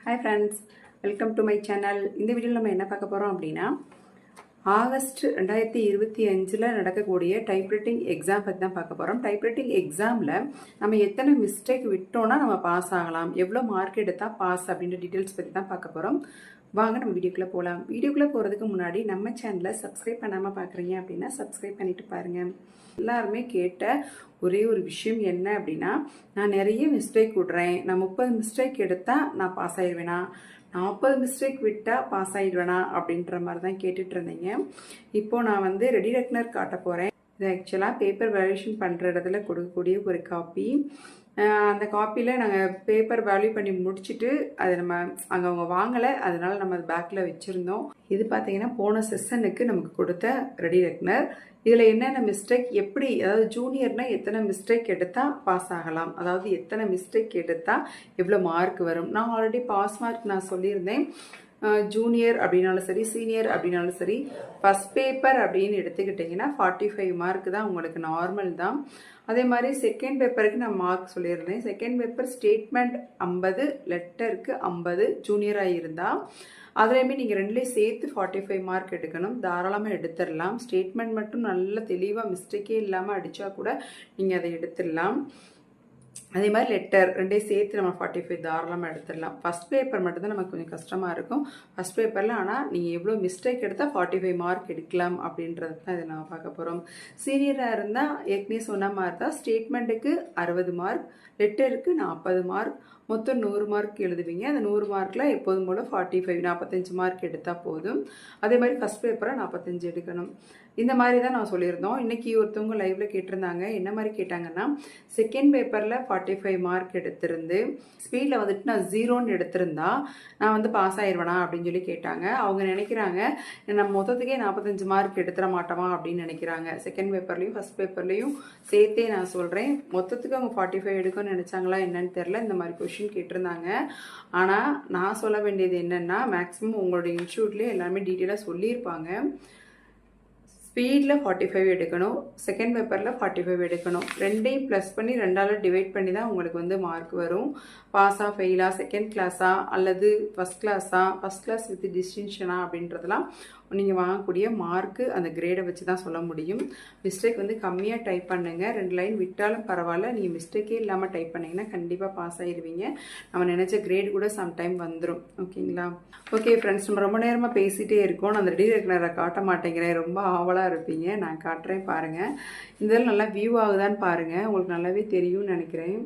Hi friends, welcome to my channel. இந்த வீடியோவில் நம்ம என்ன பார்க்க போகிறோம் அப்படின்னா ஆகஸ்ட் 2025 நடக்கக்கூடிய டைப்ரைட்டிங் எக்ஸாம் பற்றி தான் பார்க்க போகிறோம். டைப்ரைட்டிங் எக்ஸாமில் நம்ம எத்தனை மிஸ்டேக் விட்டோம்னா நம்ம பாஸ் ஆகலாம், எவ்வளோ மார்க் எடுத்தால் பாஸ் அப்படின்ற டீட்டெயில்ஸ் பற்றி தான் பார்க்க போகிறோம். வாங்க நம்ம வீடியோக்குள்ளே போகலாம். வீடியோக்குள்ளே போகிறதுக்கு முன்னாடி நம்ம சேனலை சப்ஸ்கிரைப் பண்ணாமல் பார்க்குறீங்க அப்படின்னா சப்ஸ்கிரைப் பண்ணிவிட்டு பாருங்கள். எல்லாருமே கேட்ட ஒரே ஒரு விஷயம் என்ன அப்படின்னா, நான் நிறைய மிஸ்டேக் விடுறேன், நான் 30 மிஸ்டேக் எடுத்தால் நான் பாஸ் ஆயிடுவேனா, 40 மிஸ்டேக் விட்டால் பாஸ் ஆகிடுவேனா அப்படின்ற மாதிரி தான் கேட்டுட்டு இருந்தீங்க. இப்போது நான் வந்து ரெடி ரெக்னர் காட்ட போகிறேன். இது ஆக்சுவலாக பேப்பர் வேல்யூஷன் பண்ணுற இடத்துல கொடுக்கக்கூடிய ஒரு காப்பி. அந்த காப்பியில் நாங்கள் பேப்பர் வேல்யூ பண்ணி முடிச்சுட்டு அது நம்ம அங்கே அவங்க வாங்கலை, அதனால நம்ம அது பேக்கில் வச்சுருந்தோம். இது பார்த்தீங்கன்னா போன செஷனுக்கு நமக்கு கொடுத்த ரெடி ரெக்னர். இதில் என்னென்ன மிஸ்டேக், எப்படி, அதாவது ஜூனியர்னால் எத்தனை மிஸ்டேக் எடுத்தால் பாஸ் ஆகலாம், அதாவது எத்தனை மிஸ்டேக் எடுத்தால் எவ்வளோ மார்க் வரும். நான் ஆல்ரெடி பாஸ் மார்க் நான் சொல்லியிருந்தேன். ஜூனியர் அப்படின்னாலும் சரி, சீனியர் அப்படின்னாலும் சரி, ஃபஸ்ட் பேப்பர் அப்படின்னு எடுத்துக்கிட்டிங்கன்னா 45 மார்க் தான் உங்களுக்கு நார்மல் தான். அதே மாதிரி செகண்ட் பேப்பருக்கு நான் மார்க் சொல்லியிருந்தேன். செகண்ட் பேப்பர் ஸ்டேட்மெண்ட் 50, லெட்டருக்கு 50 ஜூனியராக இருந்தால் அதுலேயுமே நீங்கள் ரெண்டுலேயும் சேர்த்து 45 மார்க் எடுக்கணும். தாராளமாக எடுத்துடலாம். ஸ்டேட்மெண்ட் மட்டும் நல்ல தெளிவாக மிஸ்டேக்கே இல்லாமல் அடித்தா கூட நீங்கள் அதை எடுத்துடலாம். அதே மாதிரி லெட்டர் ரெண்டையும் சேர்த்து நம்ம 45 தாராளமாக எடுத்துடலாம். ஃபஸ்ட் பேப்பர் மட்டும்தான் நமக்கு கொஞ்சம் கஷ்டமாக இருக்கும் ஃபஸ்ட் பேப்பரில். ஆனால் நீங்கள் எவ்வளோ மிஸ்டேக் எடுத்தால் 45 மார்க் எடுக்கலாம் அப்படின்றது தான் இதை நம்ம பார்க்க போகிறோம். சீனியராக இருந்தால் ஏற்கனவே சொன்ன மாதிரி தான் ஸ்டேட்மெண்ட்டுக்கு 60 மார்க், லெட்டருக்கு 40 மார்க், மொத்தம் 100 மார்க் எழுதுவீங்க. அந்த 100 மார்க்கில் எப்போதும் போல் 45 மார்க் எடுத்தால் போதும். அதே மாதிரி ஃபஸ்ட் பேப்பரை 45 எடுக்கணும். இந்த மாதிரி தான் நான் சொல்லியிருந்தோம். இன்றைக்கி ஒருத்தவங்க லைவில் கேட்டிருந்தாங்க. என்ன மாதிரி கேட்டாங்கன்னா, செகண்ட் பேப்பரில் 45 மார்க் எடுத்திருந்து ஸ்பீடில் வந்துட்டு நான் 0ன்னு எடுத்திருந்தா நான் வந்து பாஸ் ஆயிடுவேனா அப்படின்னு சொல்லி கேட்டாங்க. அவங்க நினைக்கிறாங்க நம்ம மொத்தத்துக்கே 45 மார்க் எடுத்துட மாட்டோமா அப்படின்னு நினைக்கிறாங்க. செகண்ட் பேப்பர்லேயும் ஃபஸ்ட் பேப்பர்லேயும் சேர்த்தே நான் சொல்கிறேன். மொத்தத்துக்கு அவங்க 45 எடுக்கணும்னு நினச்சாங்களா என்னன்னு தெரில. இந்த மாதிரி கொஷின் கேட்டிருந்தாங்க. ஆனால் நான் சொல்ல வேண்டியது என்னென்னா, மேக்ஸிமம் உங்களுடைய இன்ஸ்டியூட்லேயே எல்லாருமே டீட்டெயிலாக சொல்லியிருப்பாங்க. ஸ்பீடில் 45 எடுக்கணும், செகண்ட் பேப்பரில் 45 எடுக்கணும். ரெண்டையும் ப்ளஸ் பண்ணி 2ஆல் டிவைட் பண்ணி தான் உங்களுக்கு வந்து மார்க் வரும். பாஸா ஃபெயிலா, செகண்ட் கிளாஸா அல்லது ஃபஸ்ட் கிளாஸா, ஃபஸ்ட் கிளாஸ் வித் டிஸ்டிங்ஷனா அப்படின்றதெல்லாம் நீங்கள் வாங்கக்கூடிய மார்க்கு அந்த கிரேடை வச்சு தான் சொல்ல முடியும். மிஸ்டேக் வந்து கம்மியாக டைப் பண்ணுங்கள். 2 லைன் விட்டாலும் பரவாயில்ல, நீங்கள் மிஸ்டேக்கே இல்லாமல் டைப் பண்ணிங்கன்னா கண்டிப்பாக பாஸ் ஆகிடுவீங்க. நம்ம நினச்ச கிரேட் கூட சம்டைம் வந்துடும். ஓகேங்களா? ஓகே ஃப்ரெண்ட்ஸ், நம்ம ரொம்ப நேரமாக பேசிகிட்டே இருக்கோம். நான் அந்த ரெடி ரெக்னரை காட்ட மாட்டேங்கிறேன். ரொம்ப ஆவலாக இருப்பீங்க. நான் காட்டுறேன் பாருங்கள். இதெல்லாம் நல்லா வியூ ஆகுதான்னு பாருங்கள். உங்களுக்கு நல்லாவே தெரியும்னு நினைக்கிறேன்.